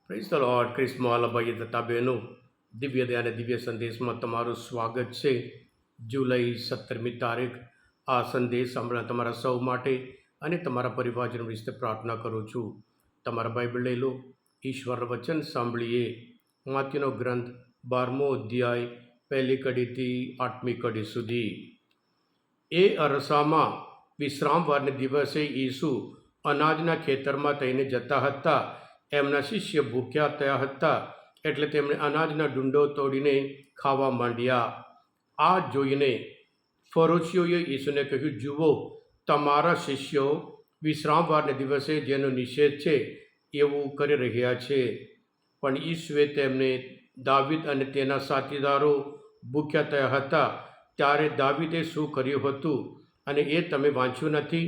Praise the lord. Christmas ભાઈ તથા બહેનો, દિવ્ય દયા અને દિવ્ય સંદેશમાં તમારું સ્વાગત છે. જુલાઈ 17મી તારીખ. આ સંદેશ હમણાં તમારા સૌ માટે અને તમારા પરિવારજનો વિશે પ્રાર્થના કરું છું. તમારા બાઇબલ લઈ લો, ઈશ્વરનું વચન સાંભળીએ. માથ્યુનો ગ્રંથ 12મો અધ્યાય 1લી કડીથી 8મી કડી સુધી. એ અરસામાં વિશ્રામવારને દિવસે ઈસુ અનાજના ખેતરમાં થઈને જતા હતા. એમના શિષ્ય ભૂખ્યા થયા હતા, એટલે તેમણે અનાજના ડુંડો તોડીને ખાવા માંડ્યા. આ જોઈને ફરોશીઓએ ઈસુને કહ્યું, જુઓ, તમારા શિષ્યો વિશ્રામવારને દિવસે જેનો નિષેધ છે એવું કરી રહ્યા છે. પણ ઈસુએ તેમને, દાવીદ અને તેના સાથીદારો ભૂખ્યા થયા હતા ત્યારે દાવીદે શું કર્યું હતું અને એ તમે વાંચ્યું નથી?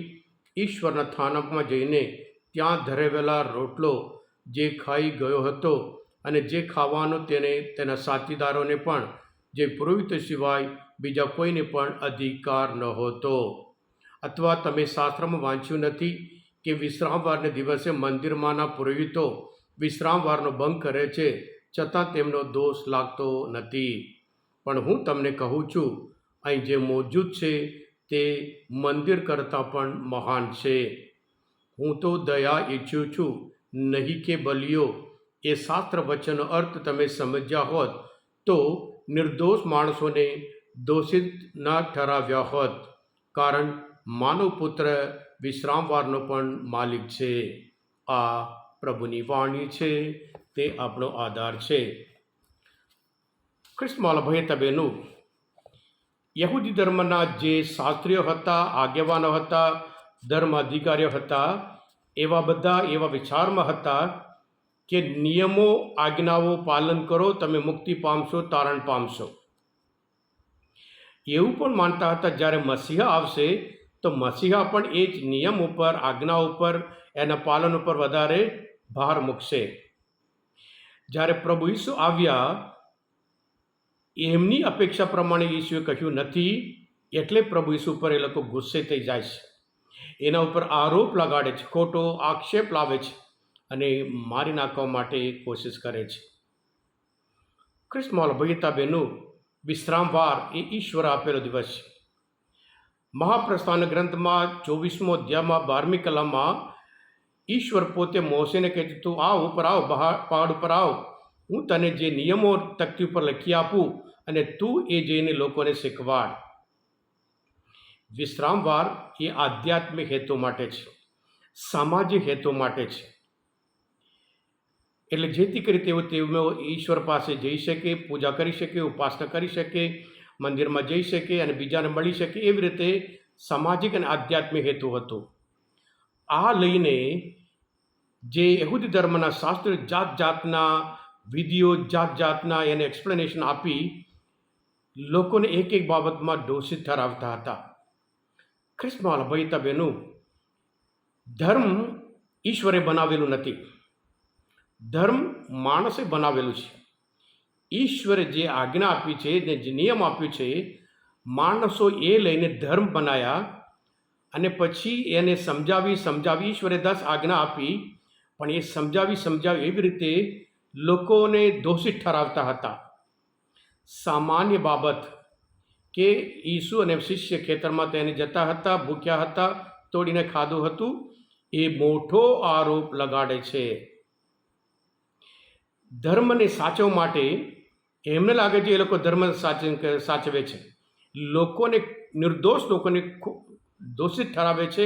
ઈશ્વરના થાનકમાં જઈને ત્યાં ધરાવેલા રોટલો જે ખાઈ ગયો હતો અને જે ખાવાનો તેને તેના સાથીદારોને પણ, જે પુરોહિતો સિવાય બીજા કોઈને પણ અધિકાર નહોતો. અથવા તમે શાસ્ત્રમાં વાંચ્યું નથી કે વિશ્રામવારને દિવસે મંદિરમાંના પુરોહિતો વિશ્રામવારનો ભંગ કરે છે, છતાં તેમનો દોષ લાગતો નથી? પણ હું તમને કહું છું, અહીં જે મોજૂદ છે તે મંદિર કરતાં પણ મહાન છે. હું તો દયા ઈચ્છું છું, નહીં કે બલિઓ. એ શાસ્ત્ર વચનનો અર્થ તમે સમજ્યા હોત તો નિર્દોષ માણસોને દોષિત ન ઠરાવ્યા હોત, કારણ માનવ પુત્ર વિશ્રામવારનો પણ માલિક છે. આ પ્રભુની વાણી છે, તે આપણો આધાર છે. ખ્રિસ્તમાં ભાઈ તબેનો, યહૂદી ધર્મના જે શાસ્ત્રીઓ હતા, આગેવાનો હતા, ધર્મ અધિકારીઓ હતા, એવા વિચારમાં હતા કે નિયમો આજ્ઞાઓ પાલન કરો, તમે મુક્તિ પામશો, તારણ પામશો. એવું પણ માનતા હતા જ્યારે મસીહા આવશે તો મસીહા પણ એ જ નિયમ ઉપર, આજ્ઞા ઉપર, એના પાલન ઉપર વધારે ભાર મૂકશે. જ્યારે પ્રભુ ઈસુ આવ્યા, એમની અપેક્ષા પ્રમાણે ઈસુએ કહ્યું નથી, એટલે પ્રભુ ઈસુ ઉપર એ લોકો ગુસ્સે થઈ જાય છે, એના ઉપર આરોપ લગાડે છે, ખોટો આક્ષેપ લાવે છે અને મારી નાખવા માટે કોશિશ કરે છે. ખ્રિસ્તમાં ભયતા બહેનો, વિશ્રામવાર એ ઈશ્વર આપેલો દિવસ છે. મહાપ્રસ્થાન ગ્રંથમાં 24મો અધ્યાયમાં 12મી કલમમાં ઈશ્વર પોતે મોશેને કહે છે, તું આવ, ઉપર આવ, પહાડ ઉપર આવ, હું તને જે નિયમો તકતી ઉપર લખી આપું અને તું એ જઈને લોકોને શીખવાડ. વિશ્રામવાર એ આધ્યાત્મિક હેતુ માટે છે, સામાજિક હેતુ માટે છે. એટલે જેથી કરી તેઓ ઈશ્વર પાસે જઈ શકે, પૂજા કરી શકે, ઉપાસના કરી શકે, મંદિરમાં જઈ શકે અને બીજાને મળી શકે. એવી રીતે સામાજિક અને આધ્યાત્મિક હેતુ હતો. આ લઈને જે યહૂદી ધર્મના શાસ્ત્રો જાત જાતના વિધિઓ, જાત જાતના એને એક્સપ્લેનેશન આપી લોકોને એક એક બાબતમાં દોષિત ઠરાવતા હતા. ખ્રિસ્તમાં ભાઈતા બહેનો, ધર્મ ઈશ્વરે બનાવેલું નથી, ધર્મ માણસે બનાવેલું છે. ઈશ્વરે જે આજ્ઞા આપી છે, જે નિયમ આપ્યું છે, માણસો એ લઈને ધર્મ બનાવ્યા અને પછી એને સમજાવી ઈશ્વરે 10 આજ્ઞા આપી, પણ એ સમજાવી એવી રીતે લોકોને દોષિત ઠરાવતા હતા. સામાન્ય બાબત કે ઈસુ અને શિષ્ય ખેતરમાં તેને જતા હતા, ભૂખ્યા હતા, તોડીને ખાધું હતું, એ મોટો આરોપ લગાડે છે. ધર્મને સાચવવા માટે એમને લાગે છે એ લોકો ધર્મ સાચવે છે, લોકોને, નિર્દોષ લોકોને દોષિત ઠરાવે છે,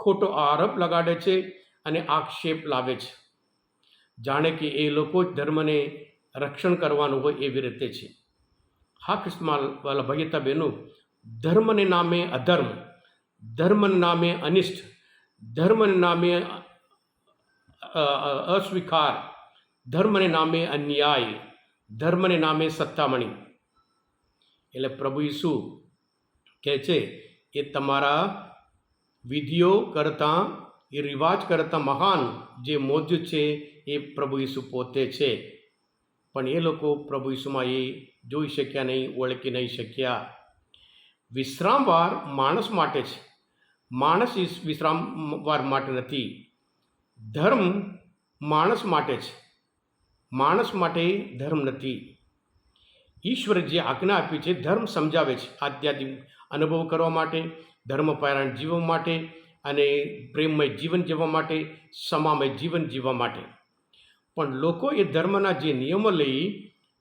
ખોટો આરોપ લગાડે છે અને આક્ષેપ લાવે છે, જાણે કે એ લોકો જ ધર્મને રક્ષણ કરવાનું હોય એવી રીતે છે. હા ખ્રિસ્તમાં વાલા ભગીતા બહેનો, ધર્મને નામે અધર્મ, ધર્મને નામે અનિષ્ટ, ધર્મને નામે અસ્વીકાર, ધર્મને નામે અન્યાય, ધર્મને નામે સત્તામણી. એટલે પ્રભુ ઈસુ કહે છે એ તમારા વિધિઓ કરતાં, એ રિવાજ કરતાં મહાન જે મોજૂદ છે એ પ્રભુ ઈસુ પોતે છે. પણ એ લોકો પ્રભુ ઈસુમાં એ જોઈ શક્યા નહીં, ઓળખી નહીં શક્યા. વિશ્રામવાર માણસ માટે છે, માણસ વિશ્રામવાર માટે નથી. ધર્મ માણસ માટે છે, માણસ માટે ધર્મ નથી. ઈશ્વરે જે આજ્ઞા આપી છે ધર્મ સમજાવે છે આધ્યાત્મિક અનુભવ કરવા માટે, ધર્મપરાયણ જીવવા માટે અને પ્રેમમય જીવન જીવવા માટે, સમામય જીવન જીવવા માટે. પણ લોકો એ ધર્મના જે નિયમો લઈ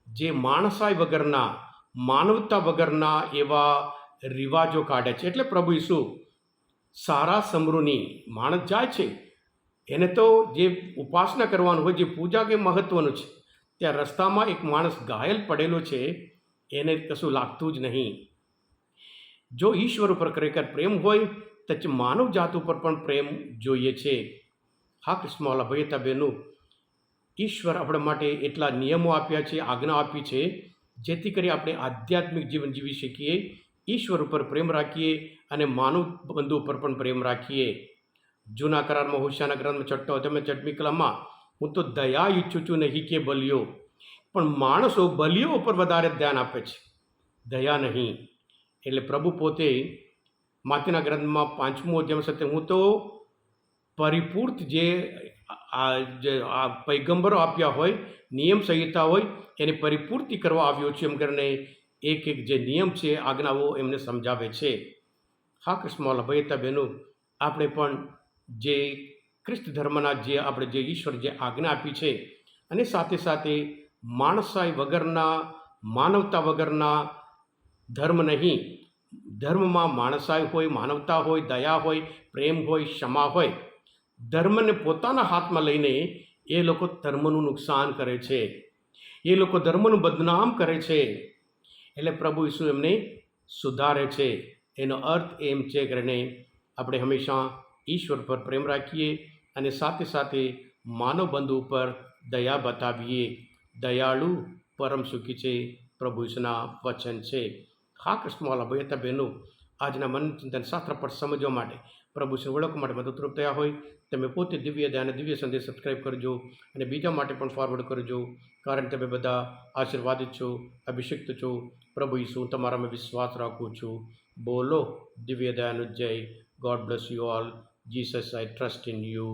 જે માણસાઈ વગરના, માનવતા વગરના એવા રિવાજો કાઢે છે. એટલે પ્રભુ ઈસુ સારા સમૃની માણસ જાય છે એને તો જે ઉપાસના કરવાનું હોય, જે પૂજા કે મહત્વનું છે, ત્યાં રસ્તામાં એક માણસ ઘાયલ પડેલો છે, એને કશું લાગતું જ નહીં. જો ઈશ્વર ઉપર ખરેખર પ્રેમ હોય તો માનવ જાત ઉપર પણ પ્રેમ જોઈએ છે. હા કૃષ્ણવાલા ભાઈ હતા બહેનો, ઈશ્વર આપણા માટે એટલા નિયમો આપ્યા છે, આજ્ઞા આપી છે, જેથી કરી આપણે આધ્યાત્મિક જીવન જીવી શકીએ, ઈશ્વર ઉપર પ્રેમ રાખીએ અને માનવ બંધુ ઉપર પણ પ્રેમ રાખીએ. જૂના કરારમાં હોશિયાના ગ્રંથમાં છઠ્ઠો અધ્યાયમાં 6મી કલમમાં, હું તો દયા ઈચ્છું છું નહીં કે બલિયો. પણ માણસો બલિયો ઉપર વધારે ધ્યાન આપે છે, દયા નહીં. એટલે પ્રભુ પોતે માથેના ગ્રંથમાં 5મો અધ્યાય સાથે, હું તો પરિપૂર્ત જે આ પૈગંબરો આપ્યા હોય, નિયમ સંહિતા હોય, એની પરિપૂર્તિ કરવા આવ્યો છે એમ કરીને એક જે નિયમ છે, આજ્ઞાઓ એમને સમજાવે છે. હા કૃષ્ણવાલા ભાઈ હતા બહેનો, આપણે પણ જે ખ્રિસ્ત ધર્મના જે આપણે જે ઈશ્વર જે આજ્ઞા આપી છે અને સાથે સાથે માણસાઈ વગરના, માનવતા વગરના ધર્મ નહીં. ધર્મમાં માણસાઈ હોય, માનવતા હોય, દયા હોય, પ્રેમ હોય, ક્ષમા હોય. ધર્મને પોતાના હાથમાં લઈને એ લોકો ધર્મનું નુકસાન કરે છે, એ લોકો ધર્મનું બદનામ કરે છે. એટલે પ્રભુ ઈસુ એમને સુધારે છે. એનો અર્થ એમ છે કરીને આપણે હંમેશા ઈશ્વર પર પ્રેમ રાખીએ અને સાથે સાથે માનવ બંધુ ઉપર દયા બતાવીએ. દયાળુ પરમ સુખી છે, પ્રભુ ઈસુના વચન છે. હા કૃષ્ણવાલા ભાઈ હતા બહેનો, આજના મન ચિંતન શાસ્ત્ર પર સમજવા માટે, પ્રભુ ઈસુને ઓળખવા માટે મદદરૂપ થયા હોય, તમે પોતે દિવ્ય દયા અને દિવ્ય સંદેશ સબસ્ક્રાઈબ કરજો અને બીજા માટે પણ ફોરવર્ડ કરજો, કારણ તમે બધા આશીર્વાદિત છો, અભિષિક્ત છો. પ્રભુ ઈસુ તમારામાં વિશ્વાસ રાખું છું. બોલો દિવ્ય દયાનું જય. God bless you all. Jesus I trust in you.